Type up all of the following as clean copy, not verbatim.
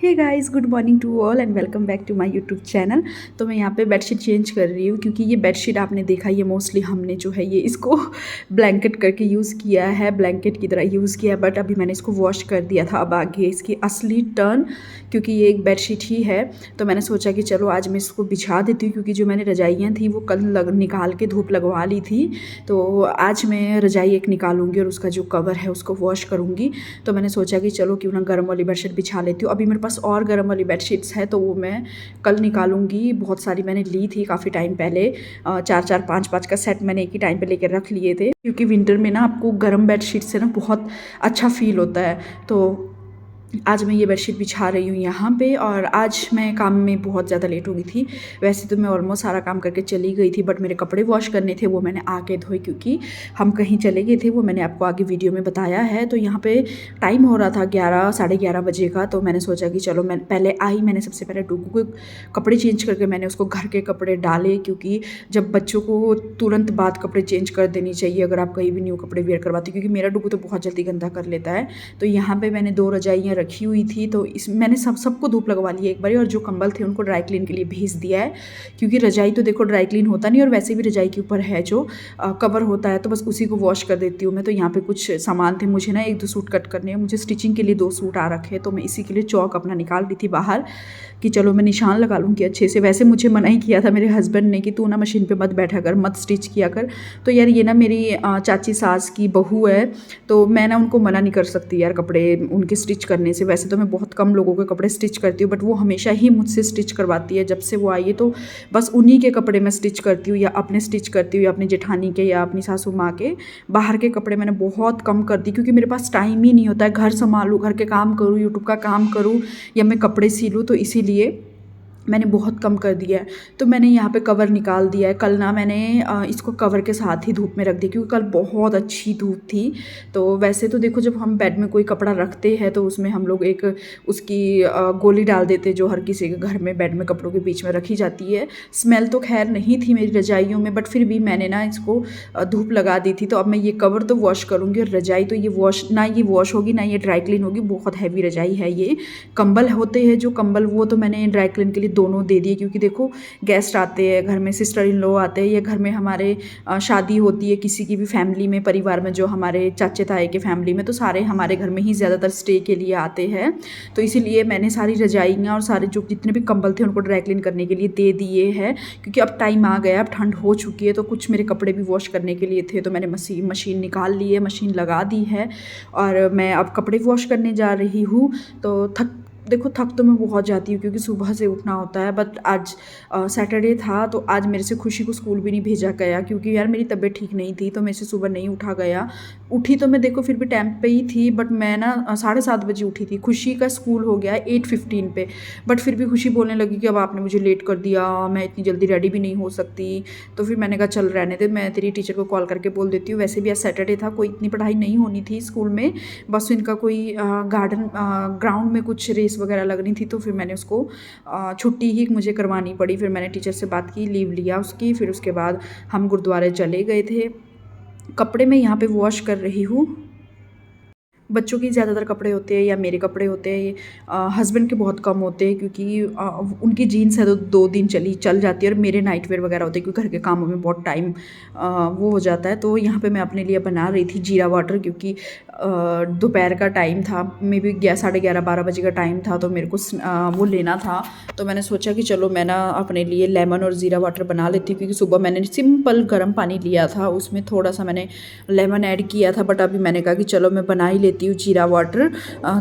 Hey guys, good morning to all and welcome back to my YouTube channel. तो मैं यहाँ पे bedsheet change कर रही हूँ क्योंकि ये बेडशीट आपने देखा, ये मोस्टली हमने जो है ये इसको ब्लैंकेट करके यूज़ किया है, ब्लैंकेट की तरह यूज़ किया है। बट अभी मैंने इसको वॉश कर दिया था। अब आगे इसकी असली टर्न, क्योंकि ये एक बेडशीट ही है तो मैंने सोचा कि चलो आज मैं इसको बिछा देती हूँ, क्योंकि जो मैंने रजाइयाँ थी वो कल निकाल के धूप लगवा ली थी। तो आज मैं रजाई एक निकालूंगी और उसका जो कवर है उसको वॉश करूँगी। तो मैंने सोचा कि चलो क्यों ना गर्म वाली बेडशीट बिछा लेती हूँ। अभी मेरे पास और गर्म वाली बेडशीट्स है तो वो मैं कल निकालूंगी। बहुत सारी मैंने ली थी काफ़ी टाइम पहले, 4-4 5-5 का सेट मैंने एक ही टाइम पे लेकर रख लिए थे, क्योंकि विंटर में ना आपको गर्म बेडशीट से ना बहुत अच्छा फील होता है। तो आज मैं ये बेडशीट बिछा रही हूँ यहाँ पे। और आज मैं काम में बहुत ज़्यादा लेट हो गई थी। वैसे तो मैं ऑलमोस्ट सारा काम करके चली गई थी, बट मेरे कपड़े वॉश करने थे वो मैंने आके धोए, क्योंकि हम कहीं चले गए थे, वो मैंने आपको आगे वीडियो में बताया है। तो यहाँ पे टाइम हो रहा था 11-11:30 बजे का। तो मैंने सोचा कि चलो मैं पहले आई, मैंने सबसे पहले डुगू के कपड़े चेंज करके मैंने उसको घर के कपड़े डाले, क्योंकि जब बच्चों को तुरंत बाद कपड़े चेंज कर देनी चाहिए अगर आप कहीं भी न्यू कपड़े वेयर करवाते हो, क्योंकि मेरा डुगू तो बहुत जल्दी गंदा कर लेता है। तो यहाँ पर मैंने 2 रजाइयाँ रखी हुई थी, तो इस मैंने सबको धूप लगवा ली एक बार, और जो कंबल थे उनको ड्राई क्लीन के लिए भेज दिया है, क्योंकि रजाई तो देखो ड्राई क्लीन होता नहीं, और वैसे भी रजाई के ऊपर है जो कवर होता है तो बस उसी को वॉश कर देती हूँ मैं। तो यहाँ पे कुछ सामान थे, मुझे ना 1-2 सूट कट करने हैं, मुझे स्टिचिंग के लिए 2 सूट आ रखे हैं, तो मैं इसी के लिए चौक अपना निकाल रही थी बाहर कि चलो मैं निशान लगा लूँगी अच्छे से। वैसे मुझे मना ही किया था मेरे हस्बैंड ने कि तू ना मशीन पे मत बैठा कर, मत स्टिच किया कर। तो यार ये ना मेरी चाची सास की बहू है, तो मैं ना उनको मना नहीं कर सकती यार कपड़े उनके स्टिच करने से। वैसे तो मैं बहुत कम लोगों के कपड़े स्टिच करती हूँ, बट वो हमेशा ही मुझसे स्टिच करवाती है। जब से वो आई है तो बस उन्हीं के कपड़े मैं स्टिच करती हूँ, या अपने स्टिच करती हूँ, या अपनी जेठानी के या अपनी सासू माँ के। बाहर के कपड़े मैंने बहुत कम कर दी, क्योंकि मेरे पास टाइम ही नहीं होता है। घर संभालूँ, घर के काम करूँ, यूट्यूब का काम करूँ, या मैं कपड़े सिलूँ, तो इसीलिए मैंने बहुत कम कर दिया है। तो मैंने यहाँ पे कवर निकाल दिया है। कल ना मैंने इसको कवर के साथ ही धूप में रख दिया, क्योंकि कल बहुत अच्छी धूप थी। तो वैसे तो देखो, जब हम बेड में कोई कपड़ा रखते हैं तो उसमें हम लोग एक उसकी गोली डाल देते हैं, जो हर किसी के घर में बेड में कपड़ों के बीच में रखी जाती है। स्मेल तो खैर नहीं थी मेरी रजाइयों में, बट फिर भी मैंने ना इसको धूप लगा दी थी। तो अब मैं ये कवर तो वॉश करूँगी, और रजाई तो ये वॉश होगी ना ये ड्राई क्लीन होगी। बहुत हैवी रजाई है ये। कंबल होते हैं जो कंबल, वो तो मैंने ड्राई क्लीन के लिए दोनों दे दिए, क्योंकि देखो गेस्ट आते हैं घर में, सिस्टर इन लॉ आते हैं, या घर में हमारे शादी होती है किसी की भी फैमिली में, परिवार में, जो हमारे चाचे ताए के फैमिली में, तो सारे हमारे घर में ही ज़्यादातर स्टे के लिए आते हैं। तो इसीलिए मैंने सारी रजाइयाँ और सारे जो जितने भी कंबल थे उनको ड्राई क्लीन करने के लिए दे दिए हैं, क्योंकि अब टाइम आ गया, अब ठंड हो चुकी है। तो कुछ मेरे कपड़े भी वॉश करने के लिए थे, तो मैंने मशीन निकाल ली है, मशीन लगा दी है, और मैं अब कपड़े वॉश करने जा रही हूँ। तो थक तो मैं बहुत जाती हूँ, क्योंकि सुबह से उठना होता है। बट आज सैटरडे था, तो आज मेरे से खुशी को स्कूल भी नहीं भेजा गया, क्योंकि यार मेरी तबीयत ठीक नहीं थी, तो मेरे से सुबह नहीं उठा गया। उठी तो मैं देखो फिर भी टाइम पे ही थी, बट मैं ना 7:30 बजे उठी थी। खुशी का स्कूल हो गया 8:15 पे, बट फिर भी खुशी बोलने लगी कि अब आपने मुझे लेट कर दिया, मैं इतनी जल्दी रेडी भी नहीं हो सकती। तो फिर मैंने कहा चल रहने दे, मैं तेरी टीचर को कॉल करके बोल देती हूँ। वैसे भी आज सैटरडे था, कोई इतनी पढ़ाई नहीं होनी थी स्कूल में, बस इनका कोई ग्राउंड में कुछ रेस वगैरह लगनी थी, तो फिर मैंने उसको छुट्टी ही मुझे करवानी पड़ी। फिर मैंने टीचर से बात की, लीव लिया उसकी। फिर उसके बाद हम गुरुद्वारे चले गए थे। कपड़े मैं यहाँ पे वॉश कर रही हूँ। बच्चों के ज़्यादातर कपड़े होते हैं, या मेरे कपड़े होते हैं। हस्बैंड के बहुत कम होते हैं, क्योंकि उनकी जीन्स है तो 2 दिन चल जाती है, और मेरे नाइट वेयर वगैरह होते हैं, क्योंकि घर के कामों में बहुत टाइम वो हो जाता है। तो यहाँ पे मैं अपने लिए बना रही थी जीरा वाटर, क्योंकि दोपहर का टाइम था, मे बी 11-11:30 बजे का टाइम था, तो मेरे को वो लेना था। तो मैंने सोचा कि चलो मैं ना अपने लिए लेमन और ज़ीरा वाटर बना लेती हूँ, क्योंकि सुबह मैंने सिंपल गर्म पानी लिया था, उसमें थोड़ा सा मैंने लेमन ऐड किया था, बट अभी मैंने कहा कि चलो मैं बना ही लेती हूँ जीरा वाटर।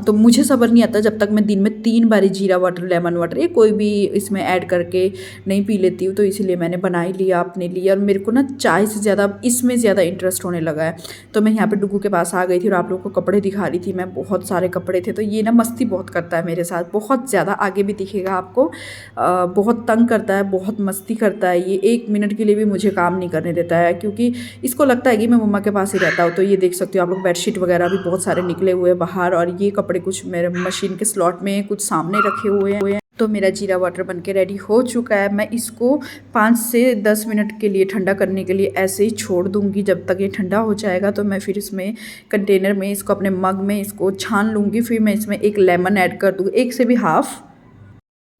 तो मुझे सब्र नहीं आता जब तक मैं दिन में 3 बारी जीरा वाटर, लेमन वाटर, या कोई भी इसमें ऐड करके नहीं पी लेती हूँ। तो इसीलिए मैंने बना ही लिया अपने लिए, और मेरे को ना चाय से ज़्यादा इसमें ज़्यादा इंटरेस्ट होने लगा है। तो मैं यहाँ पे डुगू के पास आ गई थी, और आप लोगों को कपड़े दिखा रही थी मैं। बहुत सारे कपड़े थे, तो ये ना मस्ती बहुत करता है मेरे साथ, बहुत ज़्यादा, आगे भी दिखेगा आपको। बहुत तंग करता है, बहुत मस्ती करता है ये। 1 मिनट के लिए भी मुझे काम नहीं करने देता है, क्योंकि इसको लगता है कि मैं मम्मा के पास ही रहता हूँ। तो ये देख सकते हो आप लोग, बेडशीट वगैरह भी बहुत सारे निकले हुए बाहर, और ये कपड़े कुछ मेरे मशीन के स्लॉट में, कुछ सामने रखे हुए हैं। तो मेरा जीरा वाटर बनके रेडी हो चुका है। मैं इसको 5 से 10 मिनट के लिए ठंडा करने के लिए ऐसे ही छोड़ दूँगी। जब तक ये ठंडा हो जाएगा तो मैं फिर इसमें कंटेनर में इसको अपने मग में इसको छान लूँगी। फिर मैं इसमें एक लेमन ऐड कर दूँगी, एक से भी हाफ़।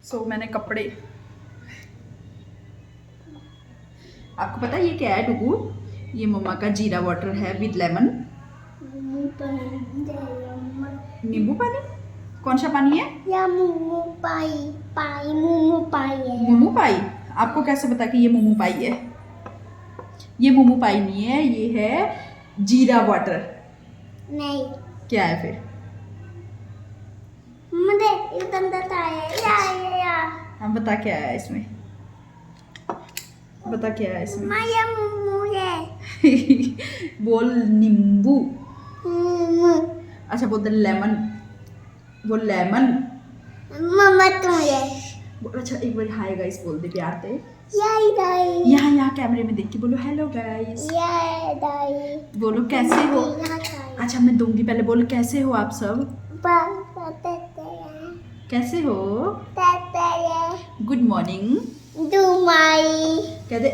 सो मैंने कपड़े, आपको पता है ये क्या है डुगू? ये मम्मा का जीरा वाटर है विद लेमन, नींबू पानी। कौन सा पानी है? या मोमो पाई है। मोमो पाई? आपको कैसे पता कि ये मोमो पाई है? ये मोमो पाई नहीं है, ये है जीरा वाटर। नहीं, क्या है फिर? मुझे या हम बता क्या है इसमें, बता क्या है इसमें? माया मोमो है। बोल नींबू। अच्छा बोलते लेमन, वो लेमन। मम्मा तुम ये अच्छा एक बार हाय गाइस बोल दे प्यार से। दाई यहाँ कैमरे में देख के बोलो हेलो गाइस। दाई बोलो कैसे हो। अच्छा मैं दूंगी, पहले बोल कैसे हो आप सब? कैसे हो? Good morning. कह दे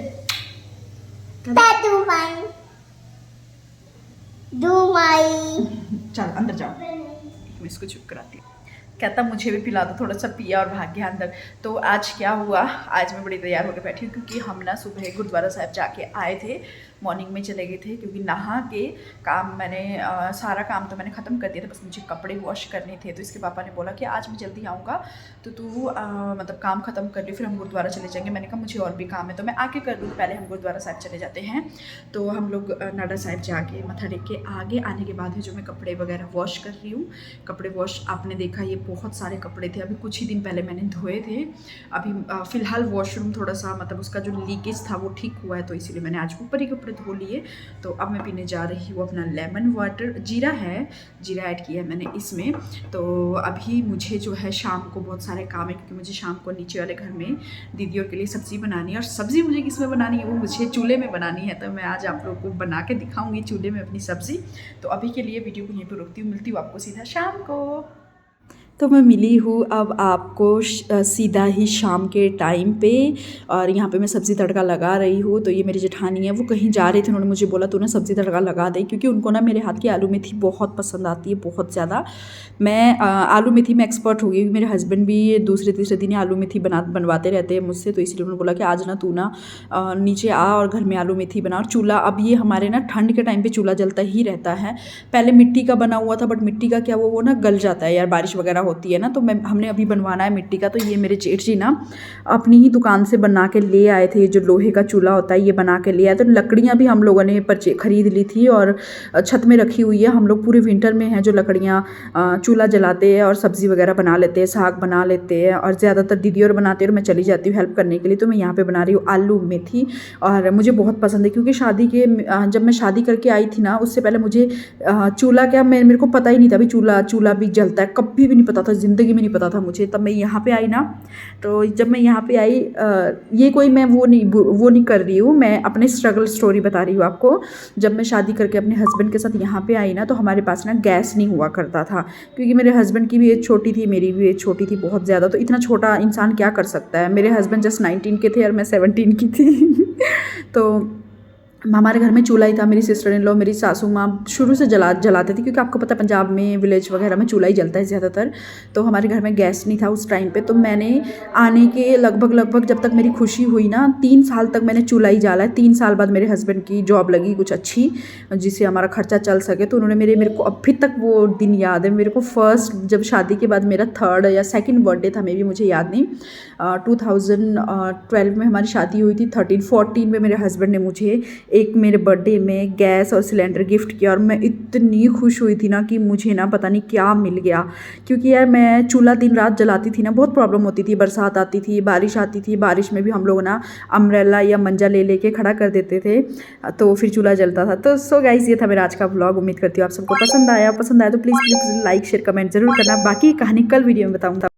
चल अंदर जाओ, मैं इसको चुप कराती हूँ। कहता मुझे भी पिला दो, थोड़ा सा पिया और भाग गया अंदर। तो आज क्या हुआ, आज मैं बड़ी तैयार होकर बैठी हूँ क्योंकि हम ना सुबह गुरुद्वारा साहब जाके आए थे, मॉर्निंग में चले गए थे क्योंकि नहा के काम मैंने सारा काम तो मैंने ख़त्म कर दिया था, बस मुझे कपड़े वॉश करने थे। तो इसके पापा ने बोला कि आज मैं जल्दी आऊँगा तो तू मतलब काम ख़त्म कर ली, फिर हम गुरुद्वारा चले जाएंगे। मैंने कहा मुझे और भी काम है तो मैं आके कर दूँगी, पहले हम गुरुद्वारा साहब चले जाते हैं। तो हम लोग नाडा साहब जाके मत्था टेक के आगे आने के बाद है जो मैं कपड़े वगैरह वॉश कर रही हूँ। कपड़े वॉश आपने देखा ये बहुत सारे कपड़े थे, अभी कुछ ही दिन पहले मैंने धोए थे। अभी फ़िलहाल वॉशरूम थोड़ा सा मतलब उसका जो लीकेज था वो ठीक हुआ है, तो इसीलिए मैंने आज ऊपर ही कपड़े धो लिए। तो अब मैं पीने जा रही हूँ अपना लेमन वाटर। जीरा है, जीरा ऐड किया है मैंने इसमें। तो अभी मुझे जो है शाम को बहुत सारे काम है क्योंकि मुझे शाम को नीचे वाले घर में दीदी और के लिए सब्ज़ी बनानी है, और सब्ज़ी मुझे किस में बनानी है, वो मुझे चूल्हे में बनानी है। तो मैं आज आप लोगों को बना के दिखाऊंगी चूल्हे में अपनी सब्ज़ी। तो अभी के लिए वीडियो को यहीं पर रोकती हूँ, मिलती हूँ आपको सीधा शाम को। तो मैं मिली हूँ अब आपको सीधा ही शाम के टाइम पे, और यहाँ पे मैं सब्ज़ी तड़का लगा रही हूँ। तो ये मेरी जेठानी है, वो कहीं जा रही थी, उन्होंने मुझे बोला तू ना सब्ज़ी तड़का लगा दे, क्योंकि उनको ना मेरे हाथ की आलू मेथी बहुत पसंद आती है, बहुत ज़्यादा। मैं आलू मेथी में एक्सपर्ट हो गई, मेरे हस्बैंड भी दूसरे तीसरे दिन आलू मेथी बनवाते रहते हैं मुझसे। तो इसलिए उन्होंने बोला कि आज ना तू ना नीचे आ और घर में आलू मेथी बना। और चूल्हा, अब ये हमारे ना ठंड के टाइम पर चूल्हा जलता ही रहता है। पहले मिट्टी का बना हुआ था, बट मिट्टी का क्या वो ना गल जाता है यार, बारिश वगैरह होती है ना। तो हमने अभी बनवाना है मिट्टी का। तो ये मेरे जेठ जी ना अपनी ही दुकान से बना के ले आए थे, जो लोहे का चूल्हा होता है ये बना के ले आए। तो लकड़ियाँ भी हम लोगों ने खरीद ली थी और छत में रखी हुई है। हम लोग पूरे विंटर में हैं जो लकड़ियाँ चूल्हा जलाते हैं और सब्ज़ी वगैरह बना लेते हैं, साग बना लेते हैं, और ज़्यादातर दीदी और बनाते हैं और मैं चली जाती हूँ हेल्प करने के लिए। तो मैं यहाँ पर बना रही हूँ आलू मेथी, और मुझे बहुत पसंद है क्योंकि जब मैं शादी करके आई थी ना, उससे पहले मुझे चूल्हा क्या मेरे को पता ही नहीं था अभी चूल्हा भी जलता है, कभी भी नहीं पता था, ज़िंदगी में नहीं पता था मुझे। तब मैं यहाँ पे आई ना, तो जब मैं यहाँ पे आई, ये कोई मैं वो नहीं कर रही हूँ, मैं अपने स्ट्रगल स्टोरी बता रही हूँ आपको। जब मैं शादी करके अपने हस्बैंड के साथ यहाँ पे आई ना, तो हमारे पास ना गैस नहीं हुआ करता था, क्योंकि मेरे हस्बैंड की भी एज छोटी थी, मेरी भी एज छोटी थी बहुत ज़्यादा। तो इतना छोटा इंसान क्या कर सकता है। मेरे हस्बैंड जस्ट 19 के थे और मैं 17 की थी। तो हमारे घर में चूल्हा ही था। मेरी सिस्टर इन लॉ, मेरी सासू माँ शुरू से जलाते थे, क्योंकि आपको पता है पंजाब में विलेज वगैरह में चूल्हा ही जलता है ज़्यादातर। तो हमारे घर में गैस नहीं था उस टाइम पे। तो मैंने आने के लगभग जब तक मेरी खुशी हुई ना, 3 साल तक मैंने चूल्हा ही जला है। 3 साल बाद मेरे हस्बैंड की जॉब लगी कुछ अच्छी, जिससे हमारा खर्चा चल सके। तो उन्होंने मेरे को अभी तक वो दिन याद है। मेरे को फर्स्ट जब शादी के बाद मेरा 3rd या 2nd बर्थडे था, मे भी, मुझे याद नहीं, 2012 में हमारी शादी हुई थी। 13-14 में मेरे हस्बैंड ने मुझे एक मेरे बर्थडे में गैस और सिलेंडर गिफ्ट किया, और मैं इतनी खुश हुई थी ना कि मुझे ना पता नहीं क्या मिल गया। क्योंकि यार मैं चूल्हा दिन रात जलाती थी ना, बहुत प्रॉब्लम होती थी, बरसात आती थी, बारिश आती थी, बारिश में भी हम लोग ना अम्ब्रेला या मंजा ले के खड़ा कर देते थे, तो फिर चूल्हा जलता था। तो सो गाइस, ये था मेरा आज का व्लॉग। उम्मीद करती हूँ आप सबको पसंद आया तो प्लीज़ लाइक शेयर कमेंट जरूर करना। बाकी कहानी कल वीडियो में बताऊँगा।